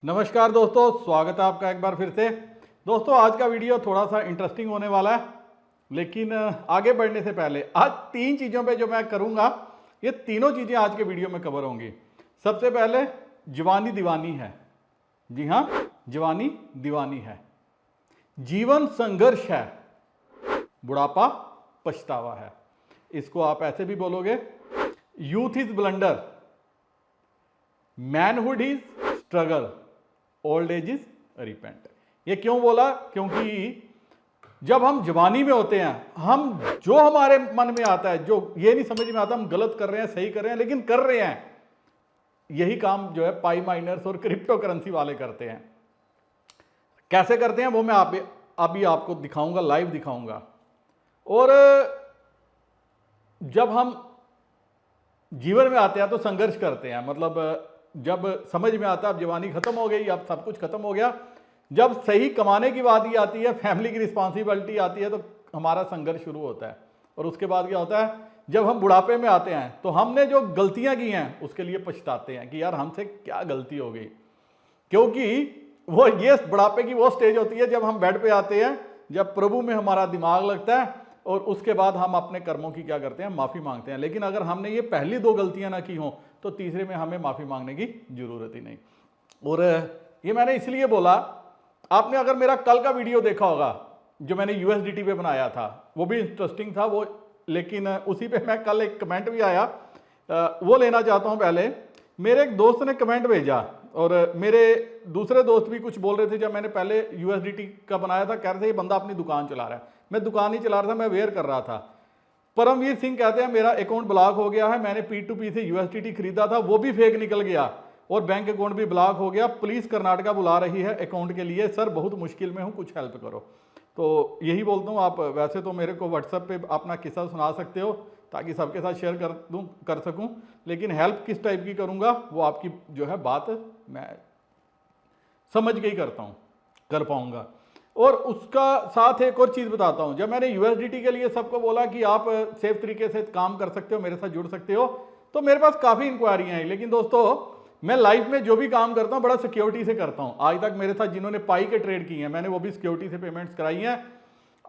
नमस्कार दोस्तों, स्वागत है आपका एक बार फिर से। दोस्तों आज का वीडियो थोड़ा सा इंटरेस्टिंग होने वाला है, लेकिन आगे बढ़ने से पहले आज तीन चीज़ों पे जो मैं करूँगा, ये तीनों चीज़ें आज के वीडियो में कवर होंगी। सबसे पहले जवानी दीवानी है। जी हाँ, जवानी दीवानी है। जीवन संघर्ष है, बुढ़ापा पछतावा है। इसको आप ऐसे भी बोलोगे, youth is blunder, manhood is struggle, old age is repent. ये क्यों बोला? क्योंकि जब हम जवानी में होते हैं, हम जो हमारे मन में आता है, जो ये नहीं समझ में आता हम गलत कर रहे हैं सही कर रहे हैं, लेकिन कर रहे हैं, यही काम जो है पाई माइनर्स और क्रिप्टो करेंसी वाले करते हैं। कैसे करते हैं वो मैं अभी आपको दिखाऊंगा, लाइव दिखाऊंगा। और जब हम जीवन में आते हैं तो संघर्ष करते हैं, मतलब जब समझ में आता है अब जवानी खत्म हो गई, अब सब कुछ खत्म हो गया, जब सही कमाने की बात ही आती है, फैमिली की रिस्पॉन्सिबिलिटी आती है, तो हमारा संघर्ष शुरू होता है। और उसके बाद क्या होता है, जब हम बुढ़ापे में आते हैं तो हमने जो गलतियां की हैं उसके लिए पछताते हैं कि यार हमसे क्या गलती हो गई। क्योंकि वो ये बुढ़ापे की वो स्टेज होती है जब हम बेड पे आते हैं, जब प्रभु में हमारा दिमाग लगता है, और उसके बाद हम अपने कर्मों की क्या करते हैं, माफ़ी मांगते हैं। लेकिन अगर हमने ये पहली दो गलतियां ना की हों तो तीसरे में हमें माफ़ी मांगने की जरूरत ही नहीं। और ये मैंने इसलिए बोला, आपने अगर मेरा कल का वीडियो देखा होगा जो मैंने यूएसडीटी पे बनाया था, वो भी इंटरेस्टिंग था वो, लेकिन उसी पे मैं कल एक कमेंट भी आया, वो लेना चाहता हूँ। पहले मेरे एक दोस्त ने कमेंट भेजा और मेरे दूसरे दोस्त भी कुछ बोल रहे थे। जब मैंने पहले यूएसडीटी का बनाया था, कह रहे थे ये बंदा अपनी दुकान चला रहा है। मैं दुकान नहीं चला रहा था, मैं वेयर कर रहा था। परमवीर सिंह कहते हैं मेरा अकाउंट ब्लॉक हो गया है, मैंने P2P से यूएसडीटी खरीदा था, वो भी फेक निकल गया और बैंक अकाउंट भी ब्लॉक हो गया। पुलिस कर्नाटका बुला रही है अकाउंट के लिए, सर बहुत मुश्किल में हूँ, कुछ हेल्प करो। तो यही बोलता हूँ, आप वैसे तो मेरे को व्हाट्सएप पे अपना किस्सा सुना सकते हो ताकि सबके साथ शेयर कर सकूँ, लेकिन हेल्प किस टाइप की करूँगा वो आपकी जो है बात मैं समझ के ही कर पाऊँगा। और उसका साथ एक और चीज़ बताता हूँ। जब मैंने यूएसडीटी के लिए सबको बोला कि आप सेफ तरीके से काम कर सकते हो, मेरे साथ जुड़ सकते हो, तो मेरे पास काफ़ी इंक्वायरियाँ हैं। लेकिन दोस्तों मैं लाइफ में जो भी काम करता हूँ बड़ा सिक्योरिटी से करता हूँ। आज तक मेरे साथ जिन्होंने पाई के ट्रेड किए हैं, मैंने वो भी सिक्योरिटी से पेमेंट्स कराई हैं।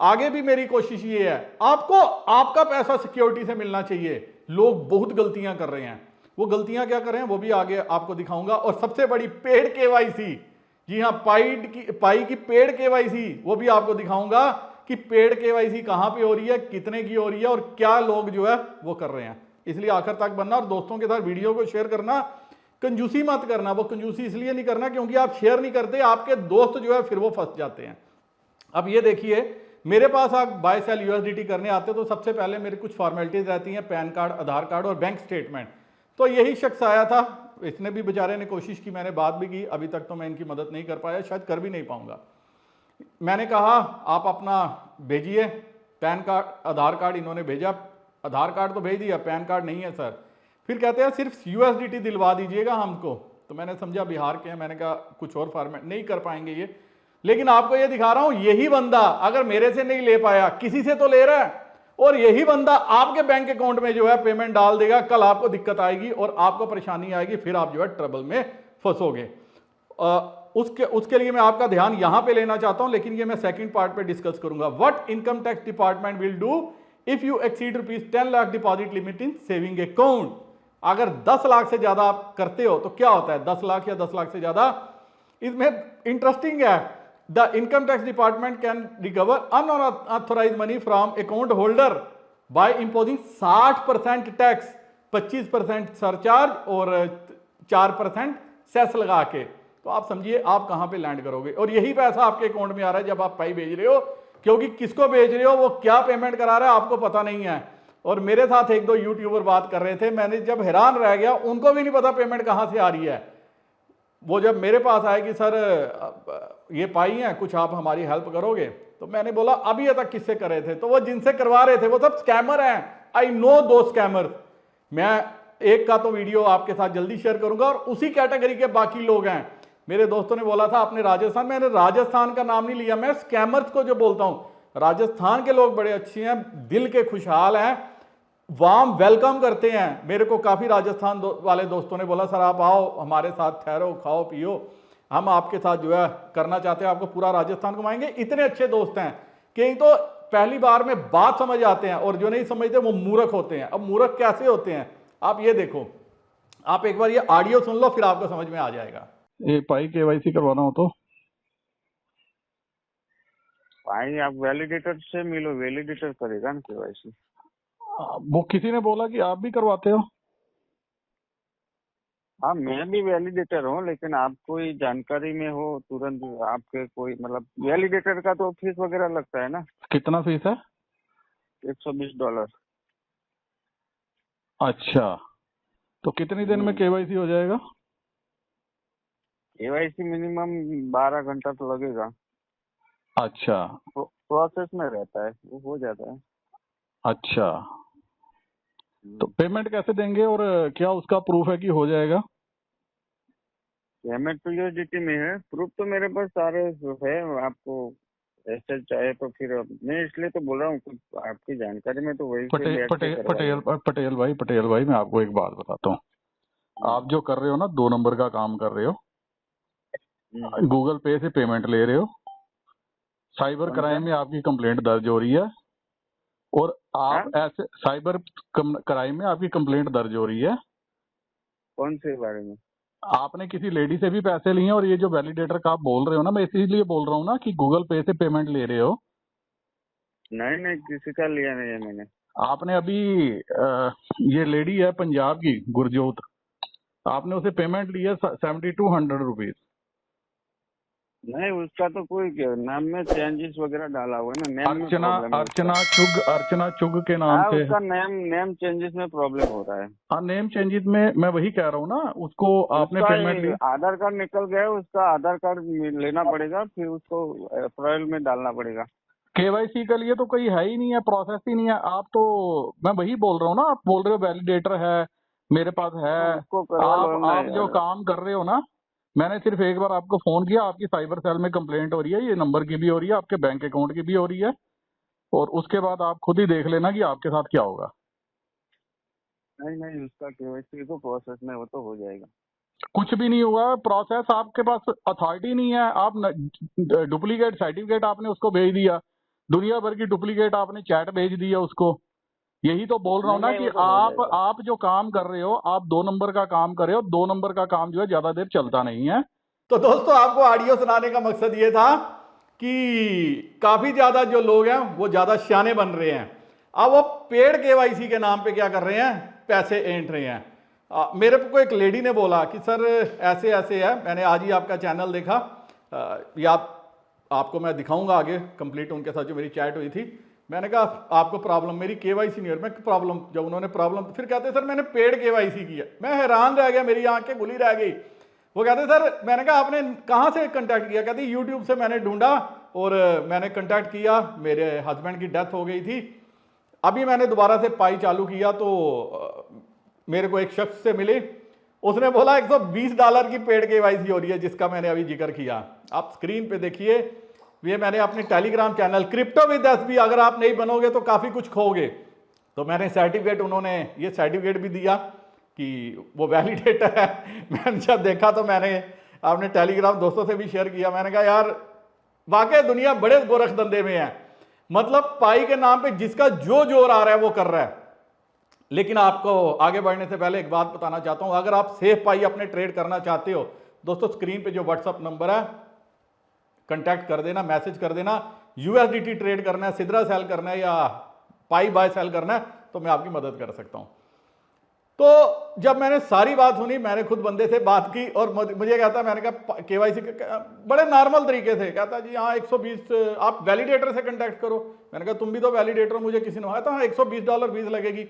आगे भी मेरी कोशिश ये है, आपको आपका पैसा सिक्योरिटी से मिलना चाहिए। लोग बहुत गलतियां कर रहे हैं, वो गलतियां क्या कर रहे हैं वो भी आगे आपको दिखाऊंगा। और सबसे बड़ी पेड केवाईसी, जी हाँ, पाई की पेड केवाईसी, वो भी आपको दिखाऊंगा कि पेड केवाईसी कहां पे हो रही है, कितने की हो रही है और क्या लोग जो है वो कर रहे हैं। इसलिए आखिर तक बनना और दोस्तों के साथ वीडियो को शेयर करना। कंजूसी मत करना। वो कंजूसी इसलिए नहीं करना क्योंकि आप शेयर नहीं करते, आपके दोस्त जो है फिर वो फंस जाते हैं। अब ये देखिए, मेरे पास आप बाय सेल यूएसडीटी करने आते हो तो सबसे पहले मेरी कुछ फॉर्मेलिटीज रहती हैं, पैन कार्ड, आधार कार्ड और बैंक स्टेटमेंट। तो यही शख्स आया था, इसने भी बेचारे ने कोशिश की, मैंने बात भी की, अभी तक तो मैं इनकी मदद नहीं कर पाया, शायद कर भी नहीं पाऊंगा। मैंने कहा आप अपना भेजिए पैन कार्ड, आधार कार्ड, इन्होंने भेजा। आधार कार्ड तो भेज दिया, पैन कार्ड नहीं है सर। फिर कहते हैं सिर्फ यूएसडीटी दिलवा दीजिएगा हमको। तो मैंने समझा बिहार के हैं, मैंने कहा कुछ और फॉर्मेट नहीं कर पाएंगे ये, लेकिन आपको ये दिखा रहा हूं, यही बंदा अगर मेरे से नहीं ले पाया किसी से तो ले रहा है, और यही बंदा आपके बैंक अकाउंट में जो है पेमेंट डाल देगा। कल आपको दिक्कत आएगी और आपको परेशानी आएगी, फिर आप जो है ट्रबल में फंसोगे। उसके लिए मैं आपका ध्यान यहां पे लेना चाहता हूं, लेकिन ये मैं सेकंड पार्ट पे डिस्कस करूंगा। What income tax department will do if you exceed ₹10 lakh deposit limit in saving account. अगर 10 लाख से ज्यादा आप करते हो तो क्या होता है, 10 लाख या 10 लाख से ज्यादा। इसमें इंटरेस्टिंग है, the income tax department can recover unauthorized money from account holder by imposing 60% tax, 25% surcharge और 4% सेस लगा के। तो आप समझिए आप कहां पे लैंड करोगे। और यही पैसा आपके अकाउंट में आ रहा है जब आप पाई भेज रहे हो, क्योंकि किसको भेज रहे हो, वो क्या पेमेंट करा रहा है आपको पता नहीं है। और मेरे साथ एक दो यूट्यूबर बात कर रहे थे, मैंने जब हैरान रह गया, उनको भी नहीं पता पेमेंट कहां से आ रही है। वो जब मेरे पास आए कि सर ये पाई है, कुछ आप हमारी हेल्प करोगे, तो मैंने बोला अभी तक किससे कर रहे थे, तो वो जिनसे करवा रहे थे वो सब स्कैमर हैं। आई नो दो स्कैमर। मैं एक का तो वीडियो आपके साथ जल्दी शेयर करूंगा, और उसी कैटेगरी के बाकी लोग हैं। मेरे दोस्तों ने बोला था आपने राजस्थान, मैंने राजस्थान का नाम नहीं लिया, मैं स्कैमर्स को जो बोलता हूं। राजस्थान के लोग बड़े अच्छे हैं, दिल के खुशहाल हैं, वार्म वेलकम करते हैं। मेरे को काफ़ी राजस्थान वाले दोस्तों ने बोला सर आप आओ हमारे साथ, ठहरो, खाओ पियो, हम आपके साथ जो है करना चाहते हैं, आपको पूरा राजस्थान घुमाएंगे। इतने अच्छे दोस्त हैं कि तो पहली बार में बात समझ आते हैं, और जो नहीं समझते वो मूर्ख होते हैं। अब मूर्ख कैसे होते हैं, आप ये देखो, आप एक बार ये ऑडियो सुन लो, फिर आपको समझ में आ जाएगा। ये पाई केवाईसी करवाना हो तो भाई आप वैलिडेटर से मिलो, वैलिडेटर करेगा ना केवाईसी। वो किसी ने बोला कि आप भी करवाते हो। हाँ मैं भी वैलिडेटर हूँ, लेकिन आप कोई जानकारी में हो तुरंत आपके कोई मतलब वैलिडेटर का तो फीस वगैरह लगता है ना। कितना फीस है? $120। अच्छा, तो कितनी दिन में केवाईसी हो जाएगा? केवाईसी मिनिमम 12 घंटा तो लगेगा। अच्छा प्रोसेस में रहता है, वो हो जाता है। अच्छा, तो पेमेंट कैसे देंगे और क्या उसका प्रूफ है कि हो जाएगा? पेमेंट तो यूएसडीटी में है, प्रूफ तो मेरे पास सारे है। आपको ऐसे चाहे तो फिर मैं इसलिए तो बोल रहा हूँ कि आपकी जानकारी में तो वही से पटेल बैठ के पटेल करवा पटेल लेंगे। पटेल भाई मैं आपको एक बात बताता हूँ। आप जो कर रहे हो ना, 2 नंबर का काम कर रहे हो, गूगल पे से पेमेंट ले रहे हो, साइबर कौन सा? क्राइम में आपकी कंप्लेंट दर्ज हो रही है, और आप ऐसे साइबर क्राइम में आपकी कंप्लेंट दर्ज हो रही है। कौन से बारे में? आपने किसी लेडी से भी पैसे लिए हैं, और ये जो वैलिडेटर का आप बोल रहे हो ना, मैं इसीलिए बोल रहा हूँ ना कि गूगल पे से पेमेंट ले रहे हो। नहीं नहीं, किसी का लिया नहीं है मैंने। आपने अभी ये लेडी है पंजाब की गुरजोत, आपने उसे पेमेंट ली है 7200 रुपीज। नहीं, उसका तो कोई नाम में चेंजेस वगैरह डाला हुआ है ना, नेम में अर्चना प्रॉब्लम है उसका। अर्चना चुग के नाम हाँ, से। उसका नेम चेंजेस में प्रॉब्लम हो रहा है। हाँ, नेम चेंजेस में मैं वही कह रहा हूँ ना, उसको आपने उसका पेमेंट ली। आधार कार्ड निकल गया है, उसका आधार कार्ड लेना पड़ेगा, फिर उसको अप्रैल में डालना पड़ेगा। केवाईसी के लिए तो कोई है ही नहीं है, प्रोसेस ही नहीं है। आप तो, मैं वही बोल रहा हूँ ना, आप बोल रहे हो वैलिडेटर है मेरे पास है। तो उसको करवा लो ना आप जो यार। काम कर रहे हो ना, मैंने सिर्फ एक बार आपको फोन किया, आपकी साइबर सेल में कंप्लेंट हो रही है, ये नंबर की भी हो रही है, आपके बैंक अकाउंट की भी हो रही है, और उसके बाद आप खुद ही देख लेना कि आपके साथ क्या होगा। नहीं नहीं, उसका केवाईसी तो प्रोसेस में वो तो हो जाएगा। कुछ भी नहीं हुआ प्रोसेस, आपके पास अथॉरिटी नहीं है। आप डुप्लीकेट सर्टिफिकेट आपने उसको भेज दिया, दुनिया भर की डुप्लीकेट आपने चैट भेज दिया उसको। यही तो बोल रहा हूँ नहीं ना नहीं, कि वो तो हो जाएगा। आप जो काम कर रहे हो, आप 2 नंबर का काम कर रहे हो। 2 नंबर का काम जो है ज्यादा देर चलता नहीं है। तो दोस्तों, आपको ऑडियो सुनाने का मकसद ये था कि काफी ज्यादा जो लोग हैं वो ज्यादा शाने बन रहे हैं। अब वो पेड केवाईसी के नाम पे क्या कर रहे हैं, पैसे ऐंठ रहे हैं। मेरे को एक लेडी ने बोला कि सर ऐसे ऐसे है, मैंने आज ही आपका चैनल देखा, या आपको मैं दिखाऊंगा आगे कंप्लीट उनके साथ जो मेरी चैट हुई थी। मैंने कहा आपको प्रॉब्लम मेरी केवाईसी नहीं हो रही। मैं प्रॉब्लम, जब उन्होंने प्रॉब्लम, फिर कहते सर मैंने पेड केवाईसी किया। मैं हैरान रह गया, मेरी आंखें खुली रह गई। वो कहते सर, मैंने कहा आपने कहाँ से कांटेक्ट किया? कहती यूट्यूब से मैंने ढूंढा और मैंने कांटेक्ट किया, मेरे हस्बैंड की डेथ हो गई थी, अभी मैंने दोबारा से पाई चालू किया तो मेरे को एक शख्स से मिले, उसने बोला $120 की पेड केवाईसी हो रही है, जिसका मैंने अभी जिक्र किया। आप स्क्रीन पे देखिए, ये मैंने अपने Telegram channel crypto with SB, अगर आप नहीं बनोगे तो काफ़ी कुछ खोगे, तो मैंने सर्टिफिकेट, उन्होंने ये सर्टिफिकेट भी दिया कि वो वैलिडेटर है। मैंने जब देखा तो मैंने अपने टेलीग्राम दोस्तों से भी शेयर किया। मैंने कहा यार वाकई दुनिया बड़े गोरख धंधे में है। मतलब पाई के नाम पे जिसका जो जोर आ रहा है वो कर रहा है। लेकिन आपको आगे बढ़ने से पहले एक बात बताना चाहता हूं, अगर आप सेफ पाई अपने ट्रेड करना चाहते हो दोस्तों, स्क्रीन पे जो व्हाट्सअप नंबर है कांटेक्ट कर देना, मैसेज कर देना। यूएसडीटी ट्रेड करना है, सिद्रा सेल करना है, या पाई बाय सेल करना है, तो मैं आपकी मदद कर सकता हूं। तो जब मैंने सारी बात सुनी, मैंने खुद बंदे से बात की और मुझे कहता, मैंने कहा केवाईसी बड़े नॉर्मल तरीके से कहता जी हाँ 120, आप वैलिडेटर से कांटेक्ट करो। मैंने कहा तुम भी तो वैलिडेटर हो, मुझे किसी ने बताया था हाँ $120 फीस लगेगी।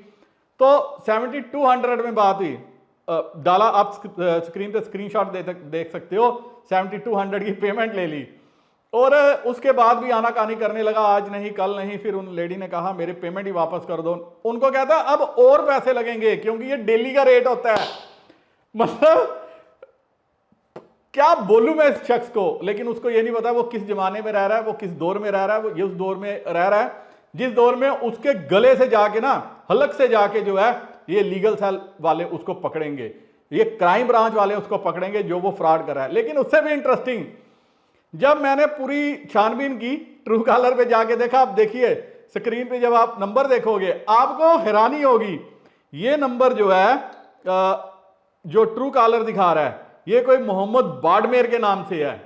तो 7200 में बात हुई, डाला, आप स्क्रीन पे स्क्रीनशॉट देख सकते हो, 7200 की पेमेंट ले ली और उसके बाद भी आनाकानी करने लगा, आज नहीं कल नहीं। फिर उन लेडी ने कहा मेरे पेमेंट ही वापस कर दो। उनको कहता अब और पैसे लगेंगे क्योंकि ये डेली का रेट होता है। मतलब क्या बोलूं मैं इस शख्स को, लेकिन उसको ये नहीं पता वो किस जमाने में रह रहा है, वो किस दौर में रह रहा है। वो ये उस दौर में रह रहा है जिस दौर में उसके गले से जाके ना, हलक से जाके जो है ये लीगल सेल वाले उसको पकड़ेंगे। ये क्राइम ब्रांच वाले उसको पकड़ेंगे जो वो फ्रॉड कर रहा है। लेकिन उससे भी इंटरेस्टिंग, जब मैंने पूरी छानबीन की, ट्रू कॉलर पे जाके देखा, आप देखिए स्क्रीन पे जब आप नंबर देखोगे आपको हैरानी होगी। ये नंबर जो है जो ट्रू कॉलर दिखा रहा है, ये कोई मोहम्मद बाड़मेर के नाम से है।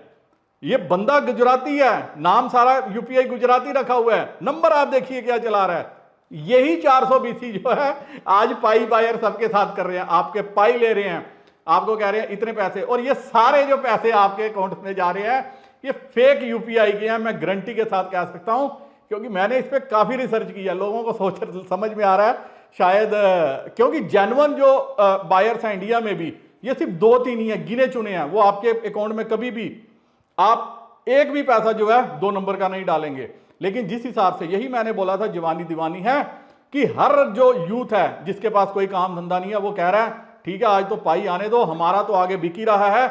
ये बंदा गुजराती है, नाम सारा यूपीआई गुजराती रखा हुआ है, नंबर आप देखिए क्या चला रहा है। यही 420 जो है आज पाई बायर सबके साथ कर रहे हैं, आपके पाई ले रहे हैं, आपको कह रहे हैं इतने पैसे, और ये सारे जो पैसे आपके अकाउंट में जा रहे हैं ये फेक यूपीआई के हैं। मैं गारंटी के साथ कह सकता हूं, क्योंकि मैंने इस पर काफी रिसर्च किया। लोगों को सोच समझ में आ रहा है शायद, क्योंकि जेन्युइन जो बायर्स हैं इंडिया में भी, ये सिर्फ 2-3 ही है, गिने चुने हैं। वो आपके अकाउंट में कभी भी आप एक भी पैसा जो है 2 नंबर का नहीं डालेंगे। लेकिन जिस हिसाब से, यही मैंने बोला था जवानी दीवानी है, कि हर जो यूथ है जिसके पास कोई काम धंधा नहीं है वो कह रहा है ठीक है आज तो पाई आने दो, हमारा तो आगे बिक ही रहा है,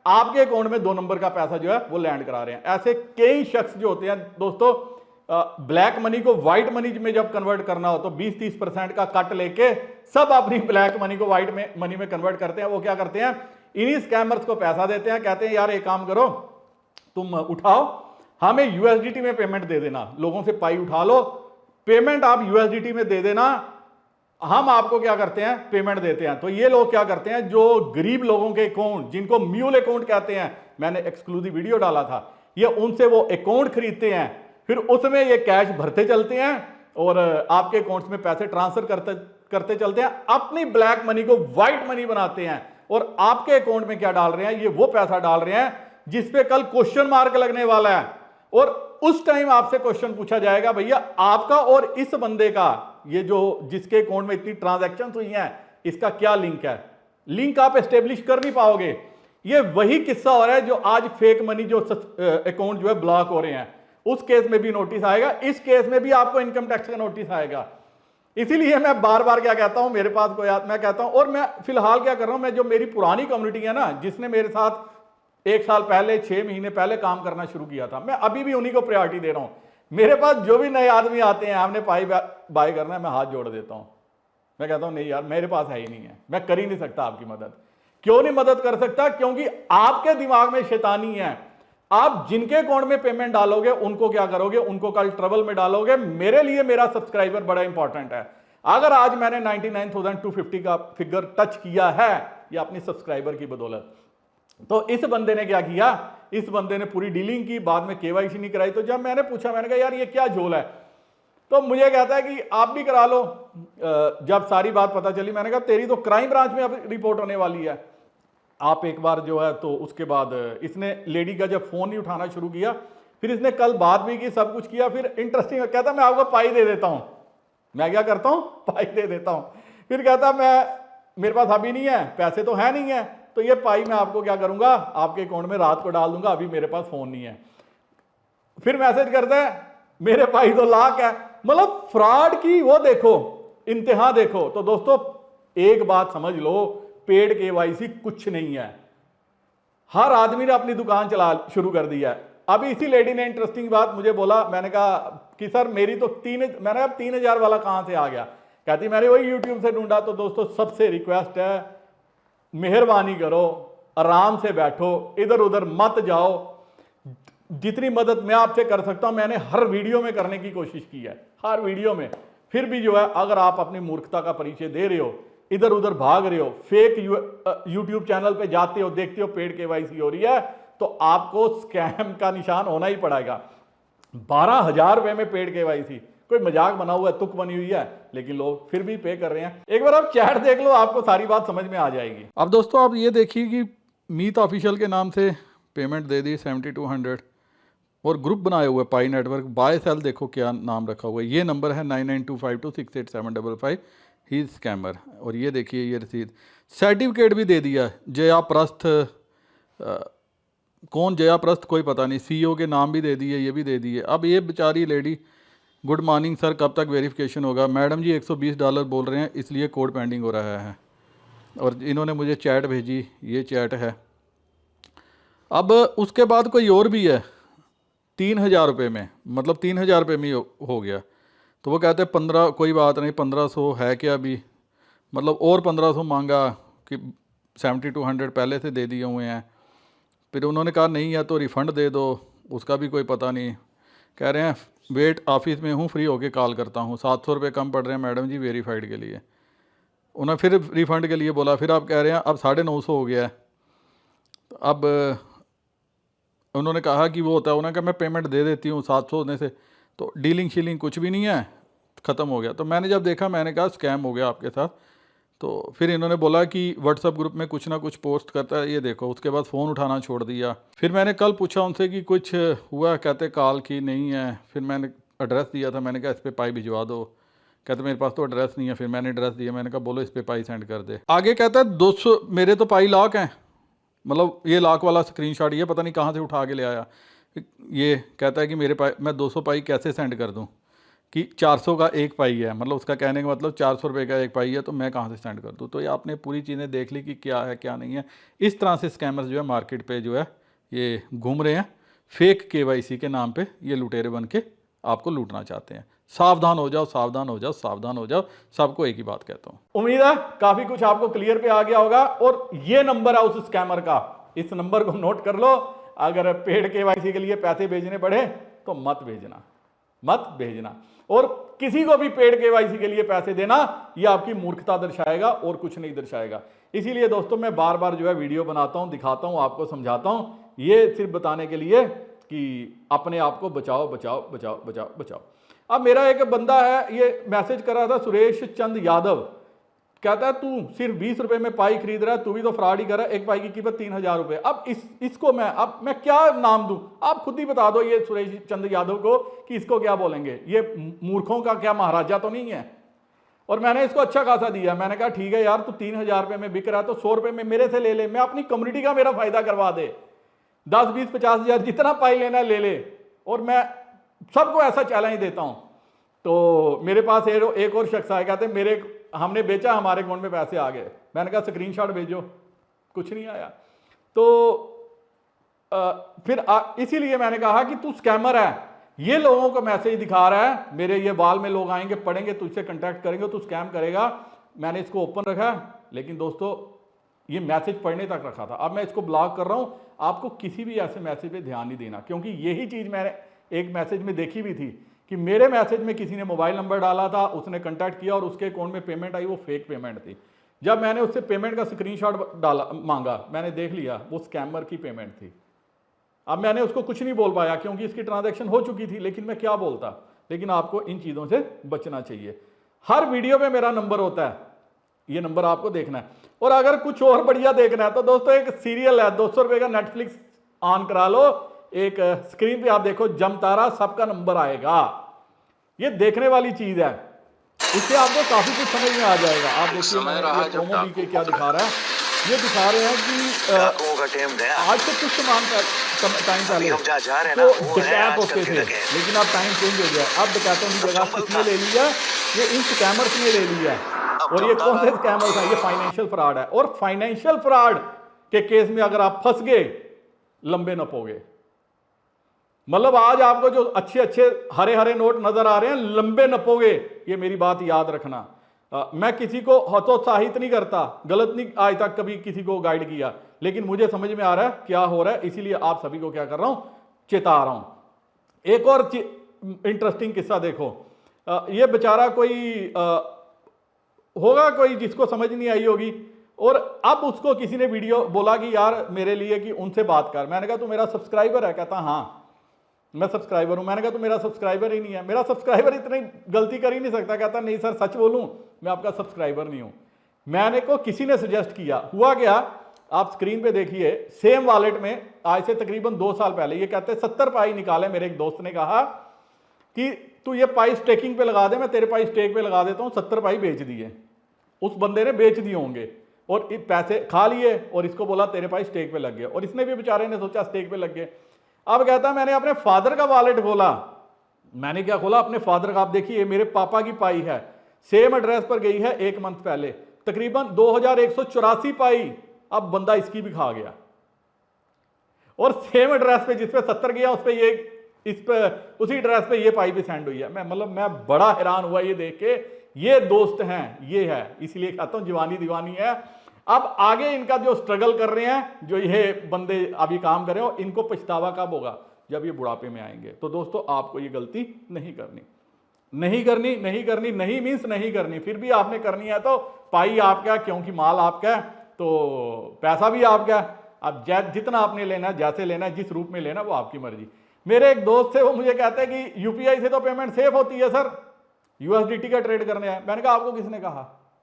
आपके अकाउंट में 2 नंबर का पैसा जो है वो लैंड करा रहे हैं। ऐसे कई शख्स जो होते हैं दोस्तों, ब्लैक मनी को व्हाइट मनी में जब कन्वर्ट करना हो तो 20-30% का कट लेके सब अपनी ब्लैक मनी को व्हाइट मनी में कन्वर्ट करते हैं। वो क्या करते हैं, इन्हीं स्कैमर्स को पैसा देते हैं, कहते हैं यार एक काम करो, तुम उठाओ, हमें यूएसडीटी में पेमेंट दे देना, लोगों से पाई उठा लो, पेमेंट आप यूएसडीटी में दे देना, हम आपको क्या करते हैं पेमेंट देते हैं। तो ये लोग क्या करते हैं, जो गरीब लोगों के अकाउंट, जिनको म्यूल अकाउंट कहते हैं, मैंने एक्सक्लूसिव वीडियो डाला था, ये उनसे वो अकाउंट खरीदते हैं, फिर उसमें ये कैश भरते चलते हैं और आपके अकाउंट्स में पैसे ट्रांसफर करते चलते हैं, अपनी ब्लैक मनी को व्हाइट मनी बनाते हैं, और आपके अकाउंट में क्या डाल रहे हैं, ये वो पैसा डाल रहे हैं जिसपे कल क्वेश्चन मार्क लगने वाला है, और उस टाइम आपसे क्वेश्चन पूछा जाएगा भैया आपका और इस बंदे का, ये जो जिसके अकाउंट में इतनी ट्रांजैक्शन हुई हैं, इसका क्या लिंक है। लिंक आप एस्टेब्लिश कर नहीं पाओगे। ये वही किस्सा हो रहा है जो आज फेक मनी जो अकाउंट जो है ब्लॉक हो रहे हैं, उस केस में भी नोटिस आएगा, इस केस में भी आपको इनकम टैक्स का नोटिस आएगा। इसीलिए मैं बार बार क्या कहता हूं, मेरे पास कोई मैं कहता हूं, और मैं फिलहाल क्या कर रहा हूं, मैं जो मेरी पुरानी कम्युनिटी है ना, जिसने मेरे साथ 1 साल पहले 6 महीने पहले काम करना शुरू किया था, मैं अभी भी उन्हीं को प्रायोरिटी दे रहा हूं। मेरे पास जो भी नए आदमी आते हैं, हमने पाई बाय करना है, मैं हाथ जोड़ देता हूं। मैं कहता हूं नहीं यार मेरे पास है ही नहीं है, मैं कर ही नहीं सकता आपकी मदद। क्यों नहीं मदद कर सकता, क्योंकि आपके दिमाग में शैतानी है। आप जिनके अकाउंट में पेमेंट डालोगे उनको क्या करोगे, उनको कल ट्रबल में डालोगे। मेरे लिए मेरा सब्सक्राइबर बड़ा इंपॉर्टेंट है। अगर आज मैंने 99,250 का फिगर टच किया है, ये अपनी सब्सक्राइबर की बदौलत। तो इस बंदे ने क्या किया, इस बंदे ने पूरी डीलिंग की, बाद में केवाईसी नहीं कराई। तो जब मैंने पूछा, मैंने कहा यार ये क्या झोल है, तो मुझे कहता है कि आप भी करा लो। जब सारी बात पता चली, मैंने कहा तेरी तो क्राइम ब्रांच में अब रिपोर्ट होने वाली है, आप एक बार जो है। तो उसके बाद इसने लेडी का जब फोन नहीं उठाना शुरू किया, फिर इसने कल बात भी की, सब कुछ किया, फिर इंटरेस्टिंग कहता मैं आपको पाई दे देता हूं। मैं क्या करता हूं, पाई दे देता हूं। फिर कहता मेरे पास अभी नहीं है, पैसे तो है नहीं है, तो ये पाई मैं आपको क्या करूंगा, आपके अकाउंट में रात को डाल दूंगा, अभी मेरे पास फोन नहीं है। फिर मैसेज करता है मेरे पाई तो लाख है। मतलब फ्रॉड की वो देखो इंतहा देखो। तो दोस्तों एक बात समझ लो, पेड केवाईसी कुछ नहीं है। हर आदमी ने अपनी दुकान चला शुरू कर दिया है। अभी इसी लेडी ने इंटरेस्टिंग बात मुझे बोला, मैंने कहा कि सर मेरी तो मैंने कहा 3,000 वाला कहां से आ गया। कहती मैंने वही यूट्यूब से ढूंढा। तो दोस्तों सबसे रिक्वेस्ट है, मेहरबानी करो, आराम से बैठो, इधर उधर मत जाओ। जितनी मदद मैं आपसे कर सकता हूं मैंने हर वीडियो में करने की कोशिश की है, हर वीडियो में। फिर भी जो है अगर आप अपनी मूर्खता का परिचय दे रहे हो, इधर उधर भाग रहे हो, फेक यूट्यूब चैनल पे जाते हो, देखते हो पेड केवाईसी हो रही है, तो आपको स्कैम का निशान होना ही पड़ेगा। 12,000 रुपए में पेड केवाईसी, कोई मजाक बना हुआ है, तुक बनी हुई है, लेकिन लोग फिर भी पे कर रहे हैं। एक बार आप चैट देख लो, आपको सारी बात समझ में आ जाएगी। अब दोस्तों आप ये देखिए कि मीत ऑफिशियल के नाम से पेमेंट दे दी 7200, और ग्रुप बनाए हुए पाई नेटवर्क, बाय सेल देखो क्या नाम रखा हुआ है। ये नंबर है 9925268755, ही स्कैमर। और ये देखिए ये रसीद, सर्टिफिकेट भी दे दिया। जया प्रस्थ, कौन जया प्रस्थ कोई पता नहीं, सीईओ के नाम भी दे दिए, ये भी दे दिए। अब ये बेचारी लेडी, गुड मॉर्निंग सर, कब तक वेरिफिकेशन होगा। मैडम जी $120 बोल रहे हैं, इसलिए कोड पेंडिंग हो रहा है। और इन्होंने मुझे चैट भेजी, ये चैट है। अब उसके बाद कोई और भी है 3,000 रुपये में, मतलब 3,000 रुपये में हो गया। तो वो कहते हैं 15, कोई बात नहीं 1500 है क्या अभी, मतलब और 1500 मांगा कि 7200 पहले से दे दिए हुए हैं। फिर उन्होंने कहा नहीं या तो रिफ़ंड दे दो, उसका भी कोई पता नहीं। कह रहे हैं वेट ऑफिस में हूँ, फ्री होके कॉल करता हूँ। 700 रुपये कम पड़ रहे हैं मैडम जी वेरीफाइड के लिए। उन्होंने फिर रिफ़ंड के लिए बोला, फिर आप कह रहे हैं अब 950 हो गया है। तो अब उन्होंने कहा कि वो होता है, उन्होंने कहा मैं पेमेंट दे देती हूँ 700 होने से, तो डीलिंग शीलिंग कुछ भी नहीं है, ख़त्म हो गया। तो मैंने जब देखा मैंने कहा स्कैम हो गया आपके साथ। तो फिर इन्होंने बोला कि व्हाट्सअप ग्रुप में कुछ ना कुछ पोस्ट करता है, ये देखो। उसके बाद फ़ोन उठाना छोड़ दिया। फिर मैंने कल पूछा उनसे कि कुछ हुआ, कहते कॉल की नहीं है। फिर मैंने एड्रेस दिया था, मैंने कहा इस पर पाई भिजवा दो। कहते मेरे पास तो एड्रेस नहीं है। फिर मैंने एड्रेस दिया, मैंने कहा बोलो इस पर पाई सेंड कर दे। आगे कहता है 200 मेरे तो पाई लाख हैं, मतलब ये लाख वाला स्क्रीनशॉट ये पता नहीं कहाँ से उठा के ले आया। ये कहता है कि मेरे पाई मैं 200 पाई कैसे सेंड कर दूँ, कि 400 का एक पाई है, मतलब उसका कहने का मतलब 400 रुपये का एक पाई है, तो मैं कहाँ से सेंड कर दूँ। तो ये आपने पूरी चीज़ें देख ली कि क्या है क्या नहीं है। इस तरह से स्कैमर्स जो है मार्केट पे जो है ये घूम रहे हैं, फेक KYC के नाम पे ये लुटेरे बन के आपको लूटना चाहते हैं। सावधान हो जाओ, सावधान हो जाओ, सावधान हो जाओ। सबको एक ही बात कहता हूँ। उम्मीद है काफ़ी कुछ आपको क्लियर पे आ गया होगा। और ये नंबर है उस स्कैमर का, इस नंबर को नोट कर लो। अगर पेड KYC के लिए पैसे भेजने पड़े तो मत भेजना, मत भेजना। और किसी को भी पेड KYC के लिए पैसे देना ये आपकी मूर्खता दर्शाएगा और कुछ नहीं दर्शाएगा। इसीलिए दोस्तों मैं बार बार जो है वीडियो बनाता हूं, दिखाता हूं, आपको समझाता हूं, ये सिर्फ बताने के लिए कि अपने आप को बचाओ बचाओ बचाओ बचाओ बचाओ। अब मेरा एक बंदा है, ये मैसेज कर रहा था, सुरेश चंद यादव, कहता है तू सिर्फ 20 रुपए में पाई खरीद रहा है, तू भी तो फ्रॉड ही कर रहा है, एक पाई की कीमत 3000 रुपए। अब इसको मैं क्या नाम दूं, आप खुद ही बता दो ये सुरेश चंद यादव को कि इसको क्या बोलेंगे। ये मूर्खों का क्या महाराजा तो नहीं है। और मैंने इसको अच्छा खासा दिया, मैंने कहा ठीक है यार तू 3000 रुपए में बिक रहा है तो 100 रुपए में मेरे से ले ले, मैं अपनी कम्युनिटी का मेरा फायदा करवा दे, 10 20 50 हजार जितना पाई लेना ले ले। और मैं सबको ऐसा चैलेंज देता हूं। तो मेरे पास एक और शख्स आए, कहते मेरे हमने बेचा, हमारे अकाउंट में पैसे आ गए। मैंने कहा स्क्रीनशॉट भेजो, कुछ नहीं आया। तो फिर इसीलिए मैंने कहा कि तू स्कैमर है, ये लोगों को मैसेज दिखा रहा है, मेरे ये बाल में लोग आएंगे, पढ़ेंगे, तुझसे कांटेक्ट करेंगे, तू स्कैम करेगा। मैंने इसको ओपन रखा, लेकिन दोस्तों ये मैसेज पढ़ने तक रखा था। अब मैं इसको ब्लॉक कर रहा हूं। आपको किसी भी ऐसे मैसेज पे ध्यान नहीं देना, क्योंकि यही चीज मैंने एक मैसेज में देखी भी थी कि मेरे मैसेज में किसी ने मोबाइल नंबर डाला था, उसने कांटेक्ट किया और उसके अकाउंट में पेमेंट आई, वो फेक पेमेंट थी। जब मैंने उससे पेमेंट का स्क्रीनशॉट डाला मांगा, मैंने देख लिया वो स्कैमर की पेमेंट थी। अब मैंने उसको कुछ नहीं बोल पाया क्योंकि इसकी ट्रांजैक्शन हो चुकी थी, लेकिन मैं क्या बोलता। लेकिन आपको इन चीज़ों से बचना चाहिए। हर वीडियो में मेरा नंबर होता है, ये नंबर आपको देखना है। और अगर कुछ और बढ़िया देखना है तो दोस्तों एक सीरियल है, 200 रुपये का नेटफ्लिक्स ऑन करा लो, एक स्क्रीन पे आप देखो जमतारा, सबका नंबर आएगा। ये देखने वाली चीज है, इससे आपको काफी कुछ समझ में आ जाएगा। आप देखिए प्रोमो भी के क्या दिखा रहा है, ये दिखा रहे हैं कि आज से कुछ टाइम पहले तो डकैत होते थे, लेकिन अब टाइम चेंज हो गया। अब डकैतों की जगह किसने ले लिया, ये इन स्कैमर्स ने ले लिया। और ये कौन से स्कैमर्स हैं, ये फाइनेंशियल फ्रॉड है। और फाइनेंशियल फ्रॉड के केस में अगर आप फंस गए, लंबे नपोगे। मतलब आज आपको जो अच्छे अच्छे हरे हरे नोट नजर आ रहे हैं, लंबे नपोगे, ये मेरी बात याद रखना। मैं किसी को हतोत्साहित नहीं करता, गलत नहीं आज तक कभी किसी को गाइड किया, लेकिन मुझे समझ में आ रहा है क्या हो रहा है, इसीलिए आप सभी को क्या कर रहा हूं, चेता रहा हूं। एक और इंटरेस्टिंग किस्सा देखो। ये बेचारा कोई होगा, कोई जिसको समझ नहीं आई होगी, और अब उसको किसी ने वीडियो बोला कि यार मेरे लिए कि उनसे बात कर। मैंने कहा तू मेरा सब्सक्राइबर है? कहता हाँ मैं सब्सक्राइबर हूं। मैंने कहा तो मेरा सब्सक्राइबर ही नहीं है, मेरा सब्सक्राइबर इतनी गलती कर ही नहीं सकता। कहता नहीं सर सच बोलूं, मैं आपका सब्सक्राइबर नहीं हूं। मैंने को किसी ने सजेस्ट किया, हुआ क्या, आप स्क्रीन पे देखिए, सेम वॉलेट में आज से तकरीबन 2 साल पहले ये कहते 70 पाई निकाले। मेरे एक दोस्त ने कहा कि तू ये पाई स्टेकिंग पे लगा दे, मैं तेरे पाई स्टेक पे लगा देता हूं। 70 पाई बेच दिए, उस बंदे ने बेच दिए होंगे और पैसे खा लिए, और इसको बोला तेरे पाई स्टेक पे लग गए, और इसने भी बेचारे ने सोचा स्टेक पे लग गए। अब कहता मैंने अपने फादर का वॉलेट खोला। मैंने क्या खोला, अपने फादर का। आप देखिए मेरे पापा की पाई है, सेम एड्रेस पर गई है 1 मंथ पहले, तकरीबन 2184 पाई। अब बंदा इसकी भी खा गया, और सेम एड्रेस पे जिस पे 70 गया उस पे ये, इस पे उसी एड्रेस पे ये पाई भी सेंड हुई है। मैं बड़ा हैरान हुआ ये देख के। ये दोस्त हैं, ये है, इसलिए कहता हूं जवानी दीवानी है। अब आगे इनका जो स्ट्रगल कर रहे हैं, जो ये बंदे अभी काम कर रहे हो, इनको पछतावा कब होगा? जब ये बुढ़ापे में आएंगे। तो दोस्तों आपको ये गलती नहीं करनी, नहीं करनी, नहीं करनी, नहीं मीन्स नहीं करनी। फिर भी आपने करनी है तो पाई आपका, क्योंकि माल आपका है तो पैसा भी आपका है। अब जितना आपने लेना है, जैसे लेना है, जिस रूप में लेना, वो आपकी मर्जी। मेरे एक दोस्त थे, वो मुझे कहते हैं कि यूपीआई से तो पेमेंट सेफ होती है सर, यूएसडीटी का ट्रेड करने है। मैंने कहा आपको किसने कहा?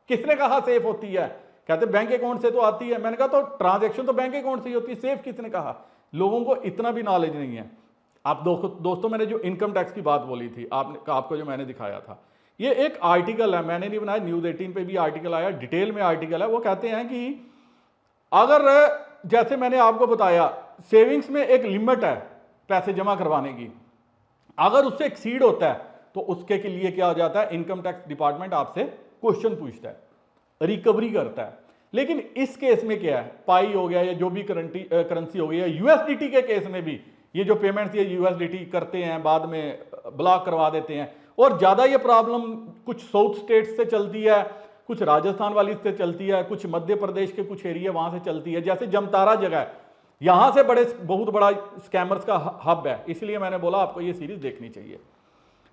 किसने कहा सेफ होती है? कहते बैंक अकाउंट से तो आती है। मैंने कहा तो ट्रांजैक्शन तो बैंक अकाउंट से ही होती है, सेफ किसने कहा? लोगों को इतना भी नॉलेज नहीं है। आप दोस्तों मैंने जो इनकम टैक्स की बात बोली थी, आपको जो मैंने दिखाया था, ये एक आर्टिकल है, मैंने नहीं बनाया, न्यूज 18 पे भी आर्टिकल आया, डिटेल में आर्टिकल है। वो कहते हैं कि अगर जैसे मैंने आपको बताया सेविंग्स में एक लिमिट है पैसे जमा करवाने की, अगर उससे एक्सीड होता है तो उसके के लिए क्या हो जाता है, इनकम टैक्स डिपार्टमेंट आपसे क्वेश्चन पूछता है, रिकवरी करता है। लेकिन इस केस में क्या है, पाई हो गया या जो भी करेंसी हो गई है, यूएसडीटी के केस में भी ये जो पेमेंट ये यूएसडीटी करते हैं, बाद में ब्लॉक करवा देते हैं। और ज्यादा ये प्रॉब्लम कुछ साउथ स्टेट से चलती है, कुछ राजस्थान वाली से चलती है, कुछ मध्य प्रदेश के कुछ एरिया वहां से चलती है। जैसे जमतारा जगह है, यहां से बहुत बड़ा स्कैमर्स का हब है। इसलिए मैंने बोला आपको ये सीरीज देखनी चाहिए।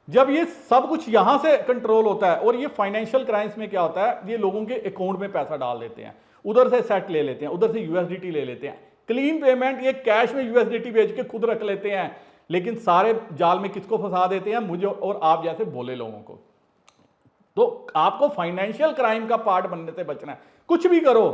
जब ये सब कुछ यहां से कंट्रोल होता है, और ये फाइनेंशियल क्राइम्स में क्या होता है, ये लोगों के अकाउंट में पैसा डाल देते हैं, उधर से सेट ले लेते हैं, उधर से यूएसडीटी ले लेते हैं, क्लीन पेमेंट ये कैश में यूएसडीटी बेच के खुद रख लेते हैं। लेकिन सारे जाल में किसको फंसा देते हैं? मुझे और आप जैसे भोले लोगों को। तो आपको फाइनेंशियल क्राइम का पार्ट बनने से बचना है। कुछ भी करो,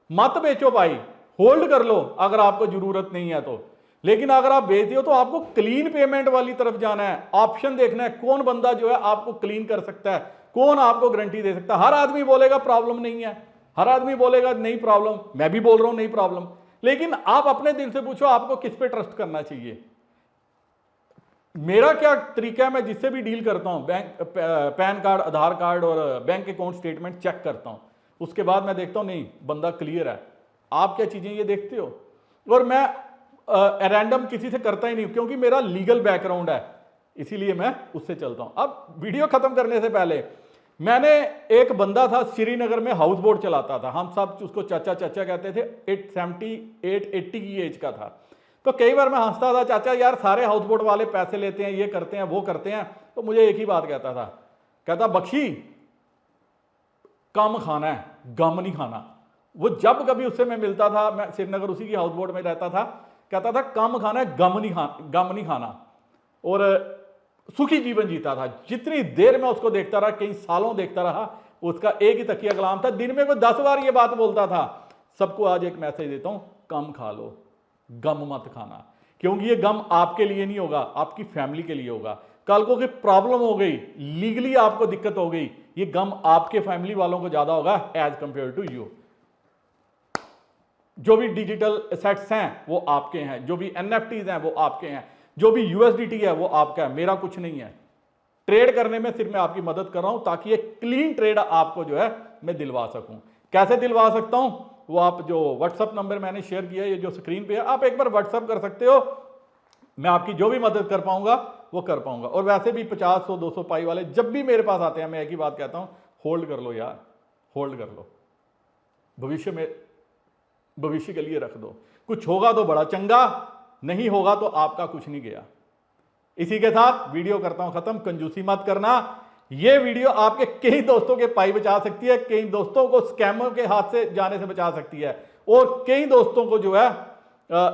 मत बेचो भाई, होल्ड कर लो अगर आपको जरूरत नहीं है तो। लेकिन अगर आप बेचते हो तो आपको क्लीन पेमेंट वाली तरफ जाना है, ऑप्शन देखना है कौन बंदा जो है आपको क्लीन कर सकता है, कौन आपको गारंटी दे सकता है। हर आदमी बोलेगा प्रॉब्लम नहीं है, हर आदमी बोलेगा नहीं प्रॉब्लम, मैं भी बोल रहा हूं नहीं प्रॉब्लम। लेकिन आप अपने दिल से पूछो आपको किस पे ट्रस्ट करना चाहिए। मेरा क्या तरीका है, मैं जिससे भी डील करता हूं, बैंक पैन कार्ड, आधार कार्ड और बैंक अकाउंट स्टेटमेंट चेक करता हूं, उसके बाद मैं देखता हूं नहीं बंदा क्लियर है। आप क्या चीजें ये देखते हो? और मैं रैंडम किसी से करता ही नहीं, क्योंकि मेरा लीगल बैकग्राउंड है, इसीलिए मैं उससे चलता हूं। अब वीडियो खत्म करने से पहले, मैंने एक बंदा था श्रीनगर में, हाउस बोट चलाता था, हम सब उसको चाचा चाचा कहते थे, 78-80 की एज का था। तो कई बार मैं हंसता था, चाचा यार सारे हाउस बोट वाले पैसे लेते हैं, ये करते हैं, वो करते हैं। तो मुझे एक ही बात कहता था, कहता बख्शी कम खाना है, गम नहीं खाना। वो जब कभी उससे मैं मिलता था, मैं श्रीनगर उसी की हाउस बोट में रहता था, कहता था कम खाना है, गम नहीं खाना। और सुखी जीवन जीता था। जितनी देर मैं उसको देखता रहा, कई सालों देखता रहा, उसका एक ही तकिया कलाम था, दिन में कोई 10 बार ये बात बोलता था। सबको आज एक मैसेज देता हूं, कम खा लो, गम मत खाना। क्योंकि ये गम आपके लिए नहीं होगा, आपकी फैमिली के लिए होगा। कल को कोई प्रॉब्लम हो गई, लीगली आपको दिक्कत हो गई, ये गम आपके फैमिली वालों को ज्यादा होगा एज कंपेयर टू यू। जो भी डिजिटल एसेट्स हैं वो आपके हैं, जो भी एनएफटीज हैं वो आपके हैं, जो भी यूएसडीटी है वो आपका है, मेरा कुछ नहीं है। ट्रेड करने में सिर्फ मैं आपकी मदद कर रहा हूं, ताकि ये क्लीन ट्रेड आपको जो है मैं दिलवा सकूं। कैसे दिलवा सकता हूं, वो आप जो व्हाट्सअप नंबर मैंने शेयर किया है, ये जो स्क्रीन पे है, आप एक बार व्हाट्सअप कर सकते हो। मैं आपकी जो भी मदद कर पाऊंगा वो कर पाऊंगा। और वैसे भी 50, 100, 200 पाई वाले जब भी मेरे पास आते हैं, मैं एक ही बात कहता हूं, होल्ड कर लो यार, होल्ड कर लो, भविष्य के लिए रख दो। कुछ होगा तो बड़ा चंगा, नहीं होगा तो आपका कुछ नहीं गया। इसी के साथ वीडियो करता हूं खत्म। कंजूसी मत करना। यह वीडियो आपके कई दोस्तों के पाई बचा सकती है, कई दोस्तों को स्कैमर के हाथ से जाने से बचा सकती है, और कई दोस्तों को जो है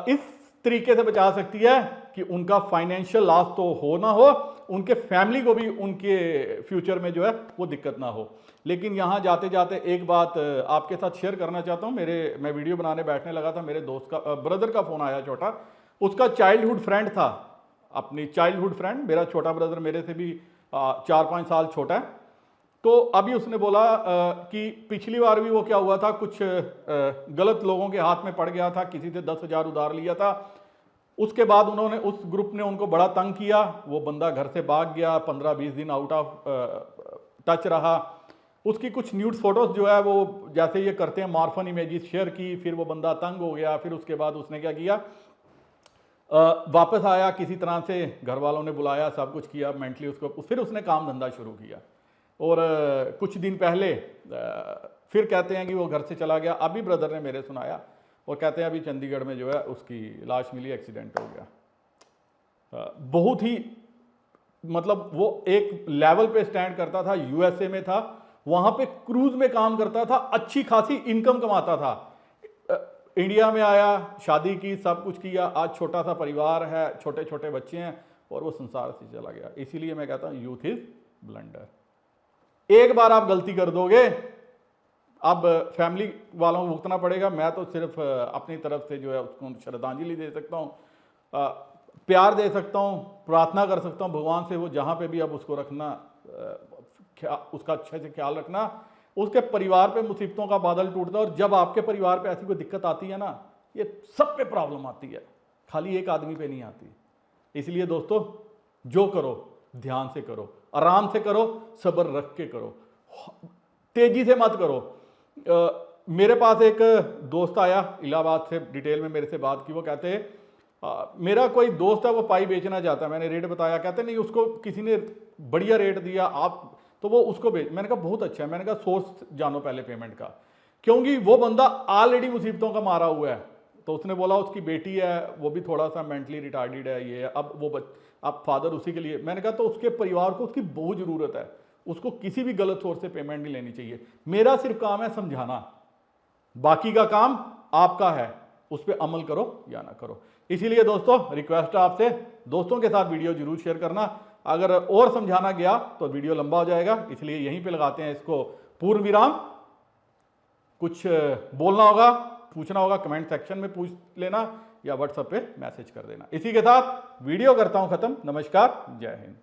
इस तरीके से बचा सकती है कि उनका फाइनेंशियल लॉस तो हो ना हो, उनके फैमिली को भी उनके फ्यूचर में जो है वो दिक्कत ना हो। लेकिन यहां जाते जाते एक बात आपके साथ शेयर करना चाहता हूं। मैं वीडियो बनाने बैठने लगा था, मेरे दोस्त का ब्रदर का फोन आया छोटा, उसका चाइल्डहुड फ्रेंड था, अपनी चाइल्डहुड फ्रेंड, मेरा छोटा ब्रदर मेरे से भी 4-5 साल छोटा है। तो अभी उसने बोला कि पिछली बार भी वो क्या हुआ था, कुछ गलत लोगों के हाथ में पड़ गया था, किसी से 10,000 उधार लिया था। उसके बाद उस ग्रुप ने उनको बड़ा तंग किया, वो बंदा घर से भाग गया, 15-20 दिन आउट ऑफ टच रहा। उसकी कुछ न्यूड फोटोज जो है वो जैसे ये करते हैं मॉर्फन इमेजेस शेयर की, फिर वो बंदा तंग हो गया। फिर उसके बाद उसने क्या किया, वापस आया, किसी तरह से घर वालों ने बुलाया, सब कुछ किया, मेंटली उसको, फिर उसने काम धंधा शुरू किया। और कुछ दिन पहले फिर कहते हैं कि वो घर से चला गया। अभी ब्रदर ने मेरे सुनाया और कहते हैं अभी चंडीगढ़ में जो है उसकी लाश मिली, एक्सीडेंट हो गया। बहुत ही मतलब वो एक लेवल पे स्टैंड करता था, यूएसए में था, वहां पे क्रूज में काम करता था, अच्छी खासी इनकम कमाता था। इंडिया में आया, शादी की, सब कुछ किया, आज छोटा सा परिवार है, छोटे छोटे बच्चे हैं और वो संसार से चला गया। इसीलिए मैं कहता हूं यूथ इज ब्लंडर। एक बार आप गलती कर दोगे, अब फैमिली वालों को भुगतना पड़ेगा। मैं तो सिर्फ अपनी तरफ से जो है उसको श्रद्धांजलि दे सकता हूँ, प्यार दे सकता हूँ, प्रार्थना कर सकता हूँ भगवान से, वो जहाँ पे भी अब उसको रखना, उसका अच्छे से ख्याल रखना। उसके परिवार पे मुसीबतों का बादल टूटता है और जब आपके परिवार पे ऐसी कोई दिक्कत आती है ना, ये सब पे प्रॉब्लम आती है, खाली एक आदमी पे नहीं आती। इसलिए दोस्तों जो करो ध्यान से करो, आराम से करो, सब्र रख के करो, तेजी से मत करो। मेरे पास एक दोस्त आया इलाहाबाद से, डिटेल में मेरे से बात की। वो कहते मेरा कोई दोस्त है वो पाई बेचना चाहता है। मैंने रेट बताया, कहते नहीं उसको किसी ने बढ़िया रेट दिया, आप तो वो उसको बेच। मैंने कहा बहुत अच्छा है। मैंने कहा सोर्स जानो पहले पेमेंट का, क्योंकि वो बंदा ऑलरेडी मुसीबतों का मारा हुआ है। तो उसने बोला उसकी बेटी है, वो भी थोड़ा सा मेंटली रिटार्डेड है, ये है, अब फादर उसी के लिए। मैंने कहा तो उसके परिवार को उसकी बहुत ज़रूरत है, उसको किसी भी गलत सोर्स से पेमेंट नहीं लेनी चाहिए। मेरा सिर्फ काम है समझाना, बाकी का काम आपका है, उस पर अमल करो या ना करो। इसीलिए दोस्तों रिक्वेस्ट है आपसे, दोस्तों के साथ वीडियो जरूर शेयर करना। अगर और समझाना गया तो वीडियो लंबा हो जाएगा, इसलिए यहीं पे लगाते हैं इसको पूर्ण विराम। कुछ बोलना होगा, पूछना होगा, कमेंट सेक्शन में पूछ लेना या व्हाट्सएप पे मैसेज कर देना। इसी के साथ वीडियो करता हूं खत्म। नमस्कार, जय हिंद।